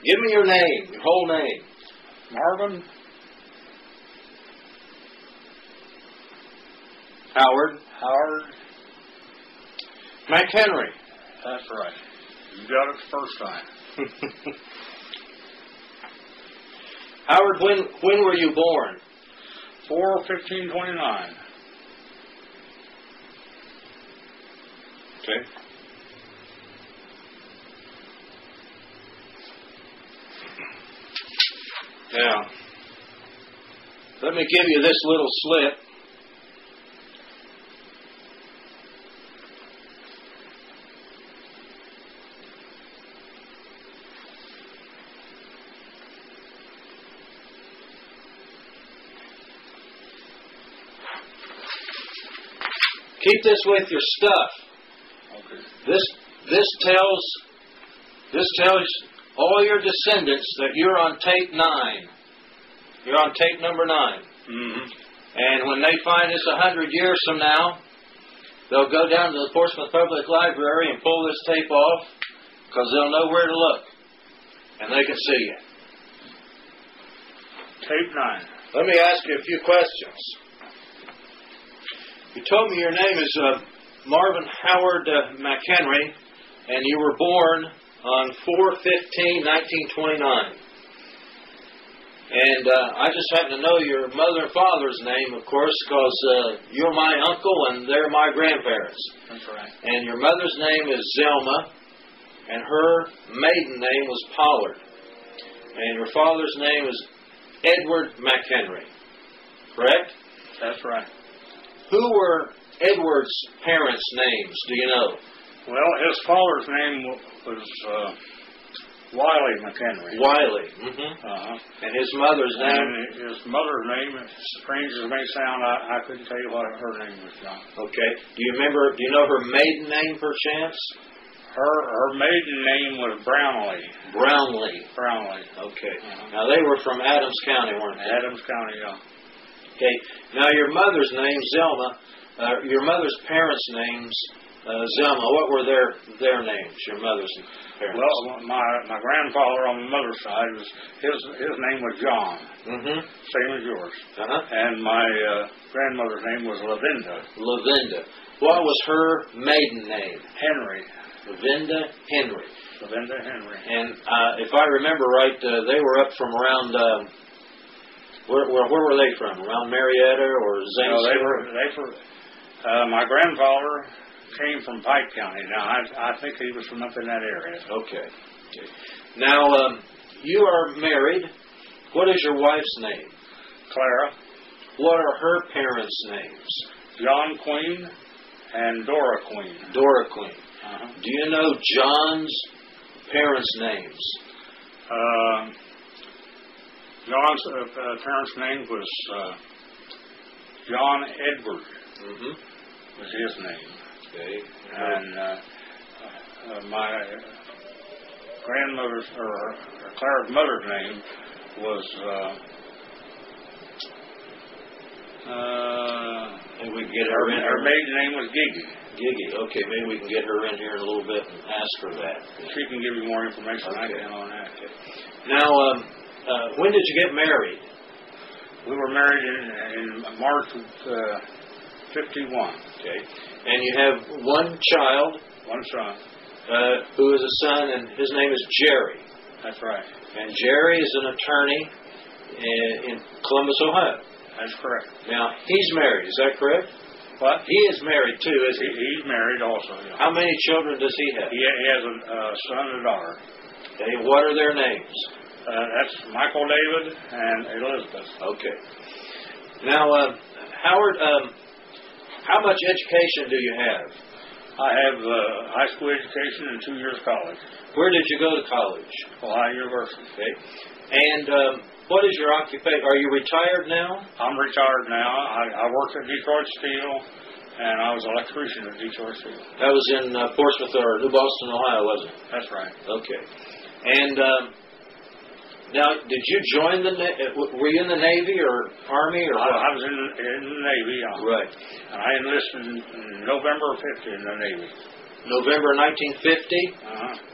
Give me your name, your whole name. Marvin. Howard. McHenry. That's right. You got it the first time. Howard, when were you born? 4/15/29. Okay. Now, let me give you this little slip. Keep this with your stuff. Okay. This tells all your descendants that you're on tape 9. You're on tape number 9. Mm-hmm. And when they find this 100 years from now, they'll go down to the Portsmouth Public Library and pull this tape off, because they'll know where to look, and they can see you. Tape 9. Let me ask you a few questions. You told me your name is Marvin Howard McHenry, and you were born on 4/15/1929. And I just happen to know your mother and father's name, of course, because you're my uncle and they're my grandparents. That's right. And your mother's name is Zelma, and her maiden name was Pollard. And your father's name is Edward McHenry. Correct? That's right. Who were Edward's parents' names? Do you know? Well, his father's name was Wiley McHenry. Wiley. Mm-hmm. Uh-huh. And his mother's name? And his mother's name, as strange as it may sound, I couldn't tell you what her name was, John. Okay. Do you know her maiden name, perchance? Her maiden name was Brownlee. Brownlee. Okay. Now, they were from Adams County, weren't they? Adams County, yeah. Okay. Now, your mother's name, Zelma, your mother's parents' names, Zelma, what were their names, your mother's parents? Well, my grandfather on the mother's side, his name was John. Mm-hmm. Same as yours. Uh-huh. And my grandmother's name was Lavinda. What was her maiden name? Henry. Lavinda Henry. And if I remember right, they were up from around... Where were they from? Around Marietta or Zane? No, they were. My grandfather came from Pike County. Now, I think he was from up in that area. Okay. Now, you are married. What is your wife's name? Clara. What are her parents' names? John Queen and Dora Queen. Dora Queen. Uh-huh. Do you know John's parents' names? John's parents' name was John Edward. Mm-hmm. Was his name. Okay. And my grandmother's, or Clara's mother's name was, maybe we can get her in. Her maiden name was Giggy. Okay, maybe we can get her in here in a little bit and ask her that. She can give you more information than I can on that. Okay. Now, when did you get married? We were married in March of 51. Okay. And you have one child. One son. Who is a son, and his name is Jerry. That's right. And Jerry is an attorney in Columbus, Ohio. That's correct. Now, he's married, is that correct? What? He is married too, isn't he? He's married also, yeah. How many children does he have? He has a son and a daughter. Okay, what are their names? That's Michael David and Elizabeth. Okay. Now, Howard, how much education do you have? I have high school education and 2 years college. Where did you go to college? Ohio University. Okay. And what is your occupation? Are you retired now? I'm retired now. I worked at Detroit Steel, and I was an electrician at Detroit Steel. That was in Portsmouth or New Boston, Ohio, wasn't it? That's right. Okay. And now, did you join the were you in the Navy or Army or what? I was in the Navy. Right. And I enlisted in November of 50 in the Navy. November 1950.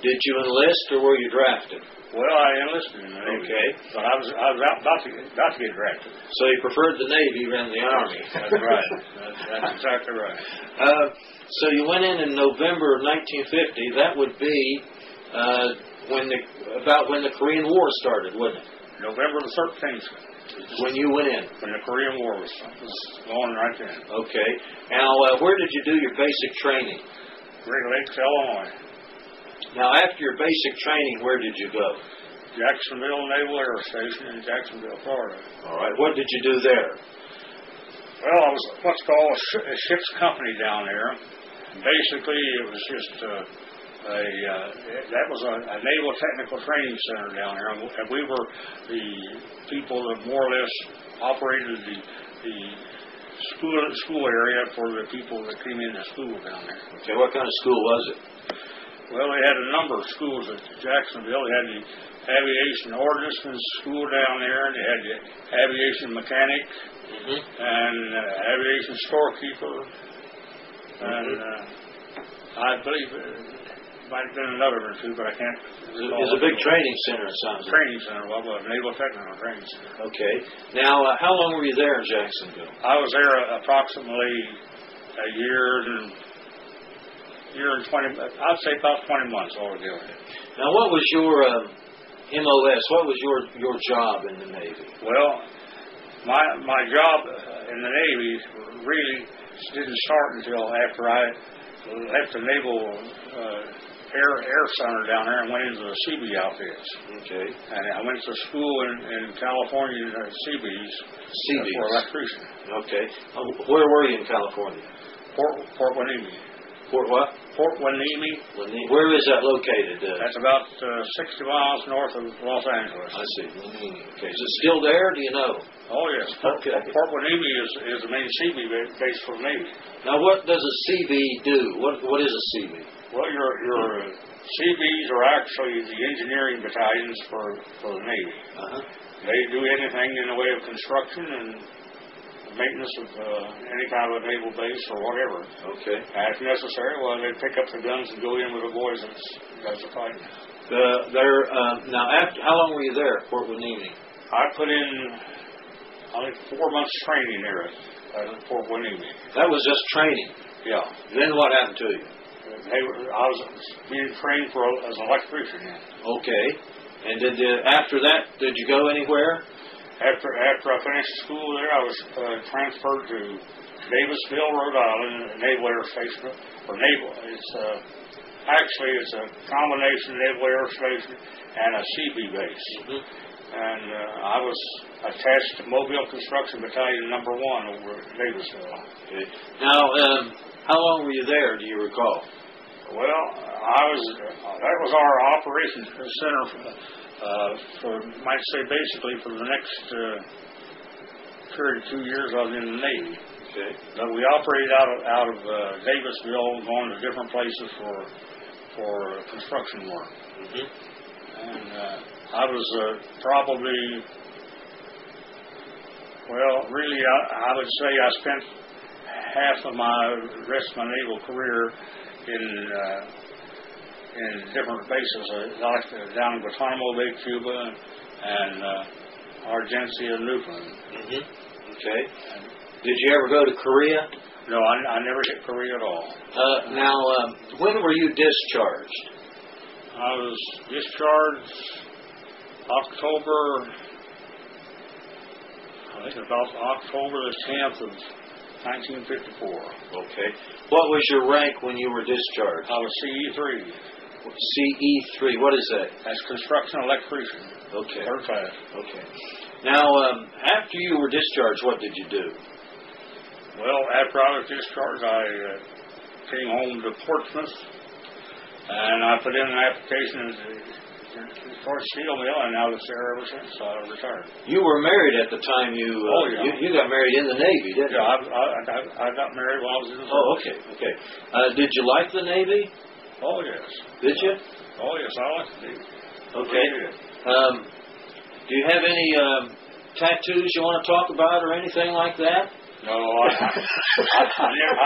Did you enlist or were you drafted? Well, I enlisted in the Navy. Okay. But I was about to get drafted. So you preferred the Navy rather than the Army. That's right. That's exactly right. So you went in November of 1950. That would be about when the Korean War started, wouldn't it? November the 13th. When you went in? When the Korean War was going right then. Okay. Now, where did you do your basic training? Great Lakes, Illinois. Now, after your basic training, where did you go? Jacksonville Naval Air Station in Jacksonville, Florida. All right. What did you do there? Well, I was what's called a ship's company down there. Basically, it was just that was a naval technical training center down there, and we were the people that more or less operated the school area for the people that came into school down there. Okay, what kind of school was it? Well, they had a number of schools at Jacksonville. They had the aviation ordnance school down there, and they had the aviation mechanic and aviation storekeeper, and I believe it might have been another or two, but I can't. It was a big training center, it sounds like. Training center, well, a naval technical training center. Okay. Now, how long were you there in Jacksonville? I was there approximately a year and 20. I'd say about 20 months altogether. Now, what was your MOS? What was your job in the Navy? Well, my job in the Navy really didn't start until after I left the Naval Air Center down there and went into the Seabee outfits. Okay. And I went to school in California at Seabees for electrician. Okay. Where were you in California? Fort Hueneme. Fort what? Fort Hueneme. Where is that located? That's about 60 miles north of Los Angeles. I see. Okay. Is it still there? Do you know? Oh, yes. Okay. Fort Hueneme is the main Seabee base for the Navy. Now, what does a Seabee do? What is a Seabee? Well, your Seabees are actually the engineering battalions for the Navy. They do anything in the way of construction and maintenance of any kind of a naval base or whatever. Okay. And if necessary, well, they pick up the guns and go in with the boys that's the fighting. Now, how long were you there at Fort Hueneme? I put in, I think, 4 months training there at Fort Hueneme. That was just training? Yeah. Then what happened to you? I was being trained as an electrician. Okay. And after that, did you go anywhere? After I finished school there, I was transferred to Davisville, Rhode Island, Naval Air Station. It's a combination Naval Air Station and a Seabee base. And I was attached to Mobile Construction Battalion No. 1 over at Davisville. Okay. Now, how long were you there? Do you recall? Well, that was our operations center might say basically for the next period of 2 years I was in the Navy. Okay. But we operated out of Davisville, going to different places for construction work. And I was probably, really I would say I spent half of the rest of my naval career in different bases, like down in Guantanamo Bay, Cuba, and Argentina, Newfoundland. Okay. Did you ever go to Korea? No, I never hit Korea at all. Now, when were you discharged? I was discharged October the 10th of 1954. Okay. What was your rank when you were discharged? I was CE3. CE3, what is that? That's construction electrician. Okay. Third class. Okay. Now, after you were discharged, what did you do? Well, after I was discharged, I came home to Portsmouth, and I put in an application for a steel mill, and I was there ever since I retired. You were married at the time you got married in the Navy, didn't you? Yeah, I got married while I was in the service. Oh, okay, okay. Did you like the Navy? Oh, yes. Did you? Oh, yes, I liked the Navy. Okay. Do you have any tattoos you want to talk about or anything like that? No, I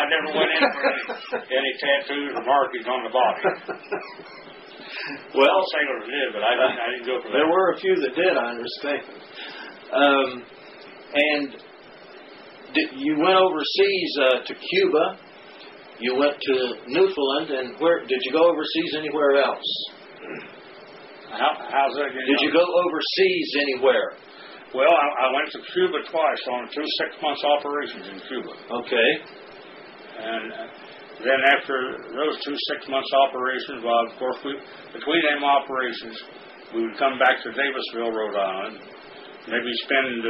never went in for any tattoos or markings on the body. Well, sailors did, but I didn't go for that. There were a few that did, I understand. And you went overseas to Cuba. You went to Newfoundland, and where did you go overseas anywhere else? How's that? Did you go overseas anywhere? Well, I went to Cuba twice on 2 6-month operations in Cuba. Okay. And then after those 2 6-month operations, well, of course, between them operations, we would come back to Davisville, Rhode Island, maybe spend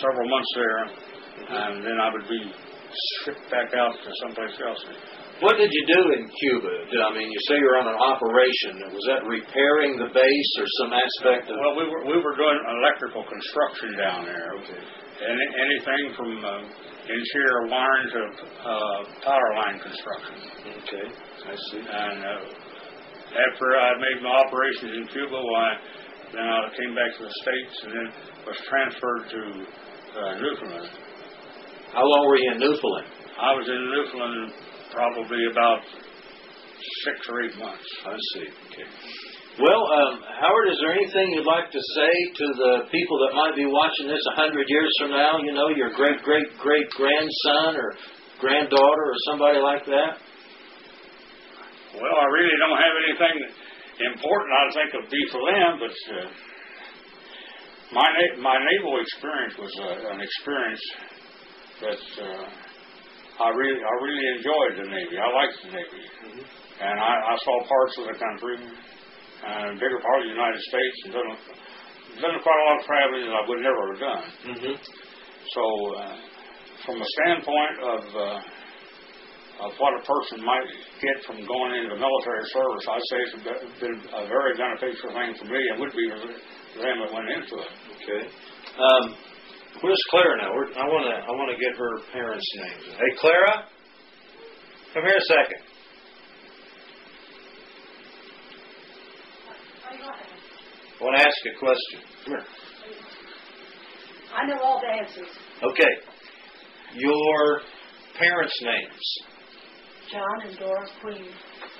several months there, and then I would be shipped back out to someplace else. What did you do in Cuba? I mean, you say you're on an operation. Was that repairing the base or some aspect of... Well, we were doing electrical construction down there. Okay. Anything from interior wiring to power line construction. Okay, I see. And after I made my operations in Cuba, then I came back to the States and then was transferred to Newfoundland. How long were you in Newfoundland? I was in Newfoundland probably about 6 or 8 months. I see. Okay. Well, Howard, is there anything you'd like to say to the people that might be watching this 100 years from now? You know, your great-great-great-grandson or granddaughter or somebody like that? Well, I really don't have anything important I think would be for them, but my naval experience was an experience that I really enjoyed the Navy. I liked the Navy. Mm-hmm. And I saw parts of the country, and a bigger part of the United States, and done quite a lot of traveling that I would never have done. Mm-hmm. So, from a standpoint of what a person might get from going into the military service, I'd say it's been a very beneficial thing for me, and would be for them that went into it. Okay. Where's Clara now? I want to get her parents' names. Hey, Clara, come here a second. I want to ask you a question. Come here. I know all the answers. Okay. Your parents' names. John and Dora Queen.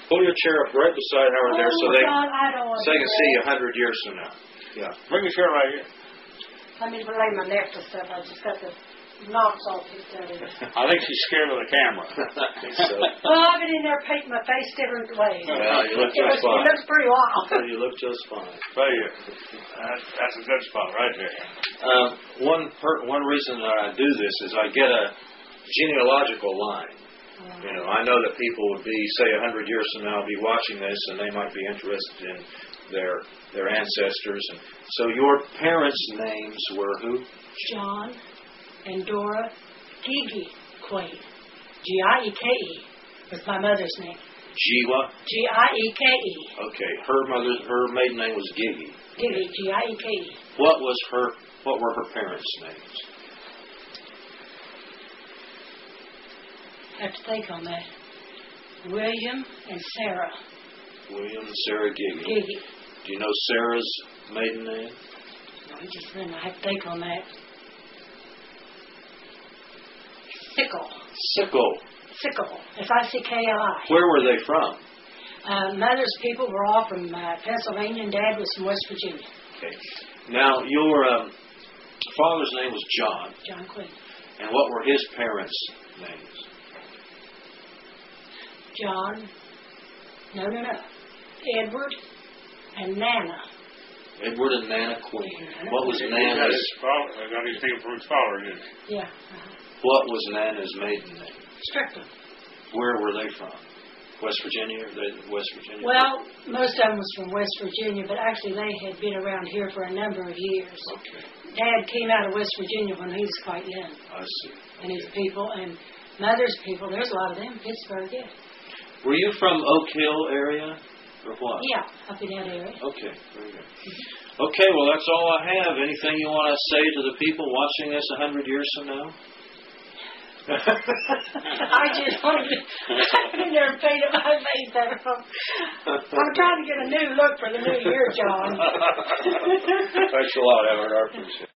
Pull your chair up right beside Howard there so they can see you 100 years from now. Yeah. Bring your chair right here. Let me lay my neck and stuff. I just got the knots all picked out of it. I think she's scared of the camera. Well, I've been in there painting my face different ways. Well, you look just fine. It looks pretty wild. You look just fine. Tell you, that's a good spot right there. One reason that I do this is I get a genealogical line. You know, I know that people would be, say, 100 years from now, be watching this, and they might be interested in their ancestors. And so your parents' names were who? John and Dora Gigi Quaid. G-I-E-K-E was my mother's name. Jiwa? G-I-E-K-E. Okay. Her maiden name was Gigi. Gigi, G-I-E-K-E. What were her parents' names? I have to think on that. William and Sarah. William and Sarah Gigi. Gigi. Do you know Sarah's maiden name? No, just a minute. I have to think on that. Sickle. S-I-C-K-L-I. Where were they from? Mother's people were all from Pennsylvania, and Dad was from West Virginia. Okay. Now, your father's name was John. John Queen. And what were his parents' names? John. No. Edward and Nana. Edward and Nana Queen. What was Nana's? I got his name from his father, didn't he? Yeah. What was Nana's maiden name? Strickland. Where were they from? West Virginia? West Virginia? Well, most of them was from West Virginia, but actually they had been around here for a number of years. Okay. Dad came out of West Virginia when he was quite young. I see. And his people, and Mother's people, there's a lot of them, Pittsburgh, yeah. Were you from Oak Hill area, or what? Yeah, up in that area. Okay, very good. Okay, well, that's all I have. Anything you want to say to the people watching this 100 years from now? I just wanted to in there and paint my face that I'm trying to get a new look for the new year, John. Thanks a lot, Howard. I appreciate it.